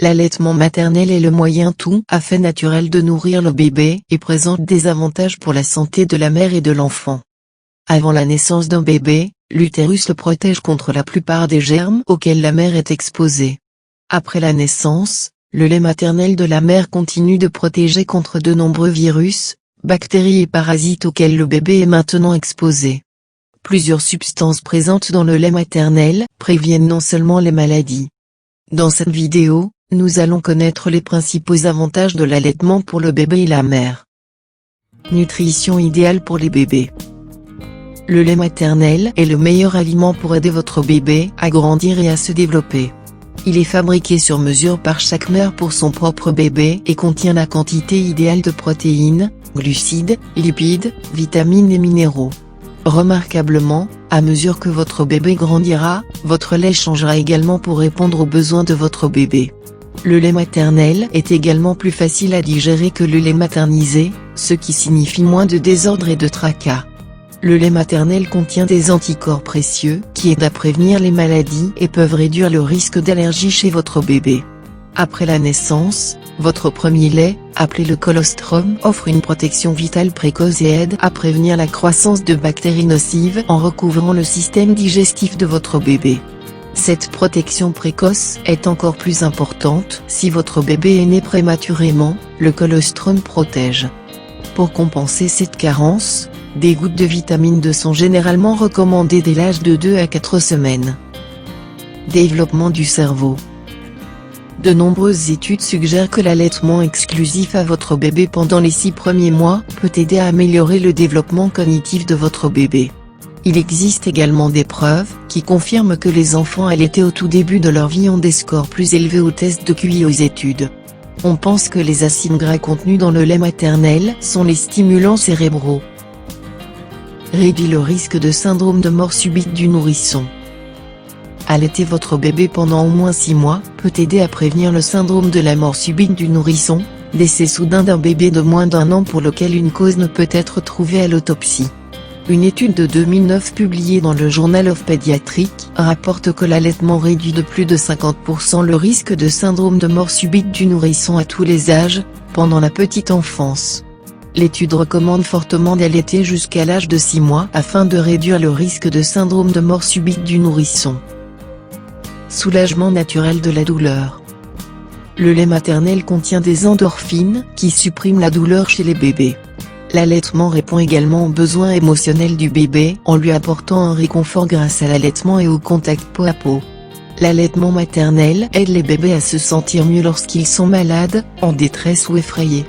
L'allaitement maternel est le moyen tout à fait naturel de nourrir le bébé et présente des avantages pour la santé de la mère et de l'enfant. Avant la naissance d'un bébé, l'utérus le protège contre la plupart des germes auxquels la mère est exposée. Après la naissance, le lait maternel de la mère continue de protéger contre de nombreux virus, bactéries et parasites auxquels le bébé est maintenant exposé. Plusieurs substances présentes dans le lait maternel préviennent non seulement les maladies. Dans cette vidéo, nous allons connaître les principaux avantages de l'allaitement pour le bébé et la mère. Nutrition idéale pour les bébés. Le lait maternel est le meilleur aliment pour aider votre bébé à grandir et à se développer. Il est fabriqué sur mesure par chaque mère pour son propre bébé et contient la quantité idéale de protéines, glucides, lipides, vitamines et minéraux. Remarquablement, à mesure que votre bébé grandira, votre lait changera également pour répondre aux besoins de votre bébé. Le lait maternel est également plus facile à digérer que le lait maternisé, ce qui signifie moins de désordre et de tracas. Le lait maternel contient des anticorps précieux qui aident à prévenir les maladies et peuvent réduire le risque d'allergie chez votre bébé. Après la naissance, votre premier lait, appelé le colostrum, offre une protection vitale précoce et aide à prévenir la croissance de bactéries nocives en recouvrant le système digestif de votre bébé. Cette protection précoce est encore plus importante si votre bébé est né prématurément, le colostrum protège. Pour compenser cette carence, des gouttes de vitamine D sont généralement recommandées dès l'âge de 2 à 4 semaines. Développement du cerveau. De nombreuses études suggèrent que l'allaitement exclusif à votre bébé pendant les 6 premiers mois peut aider à améliorer le développement cognitif de votre bébé. Il existe également des preuves qui confirment que les enfants allaités au tout début de leur vie ont des scores plus élevés aux tests de QI aux études. On pense que les acides gras contenus dans le lait maternel sont les stimulants cérébraux. Réduit le risque de syndrome de mort subite du nourrisson. Allaiter votre bébé pendant au moins 6 mois peut aider à prévenir le syndrome de la mort subite du nourrisson, décès soudain d'un bébé de moins d'1 an pour lequel une cause ne peut être trouvée à l'autopsie. Une étude de 2009 publiée dans le Journal of Pediatrics rapporte que l'allaitement réduit de plus de 50% le risque de syndrome de mort subite du nourrisson à tous les âges, pendant la petite enfance. L'étude recommande fortement d'allaiter jusqu'à l'âge de 6 mois afin de réduire le risque de syndrome de mort subite du nourrisson. Soulagement naturel de la douleur. Le lait maternel contient des endorphines qui suppriment la douleur chez les bébés. L'allaitement répond également aux besoins émotionnels du bébé en lui apportant un réconfort grâce à l'allaitement et au contact peau à peau. L'allaitement maternel aide les bébés à se sentir mieux lorsqu'ils sont malades, en détresse ou effrayés.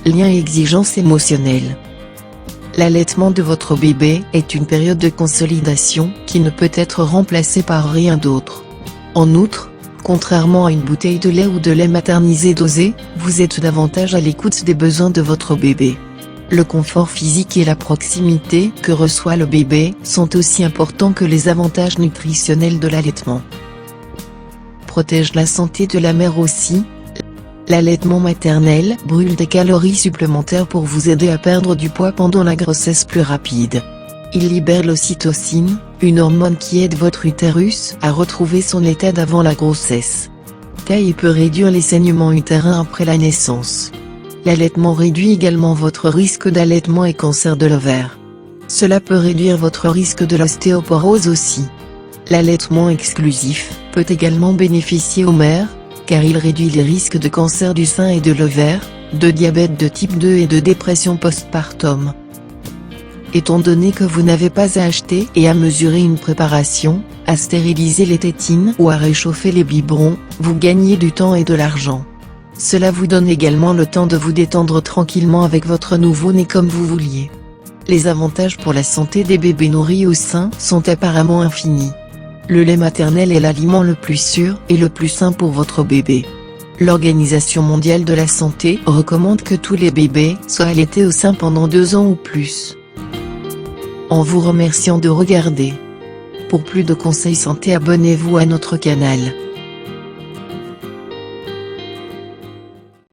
Lien et exigences émotionnelles. L'allaitement de votre bébé est une période de consolidation qui ne peut être remplacée par rien d'autre. En outre, contrairement à une bouteille de lait ou de lait maternisé dosé, vous êtes davantage à l'écoute des besoins de votre bébé. Le confort physique et la proximité que reçoit le bébé sont aussi importants que les avantages nutritionnels de l'allaitement. Protège la santé de la mère aussi. L'allaitement maternel brûle des calories supplémentaires pour vous aider à perdre du poids pendant la grossesse plus rapide. Il libère l'ocytocine, une hormone qui aide votre utérus à retrouver son état d'avant la grossesse. Et peut réduire les saignements utérins après la naissance. L'allaitement réduit également votre risque d'allaitement et cancer de l'ovaire. Cela peut réduire votre risque de l'ostéoporose aussi. L'allaitement exclusif peut également bénéficier aux mères, car il réduit les risques de cancer du sein et de l'ovaire, de diabète de type 2 et de dépression postpartum. Étant donné que vous n'avez pas à acheter et à mesurer une préparation, à stériliser les tétines ou à réchauffer les biberons, vous gagnez du temps et de l'argent. Cela vous donne également le temps de vous détendre tranquillement avec votre nouveau-né comme vous vouliez. Les avantages pour la santé des bébés nourris au sein sont apparemment infinis. Le lait maternel est l'aliment le plus sûr et le plus sain pour votre bébé. L'Organisation mondiale de la santé recommande que tous les bébés soient allaités au sein pendant 2 ans ou plus. En vous remerciant de regarder. Pour plus de conseils santé, abonnez-vous à notre canal.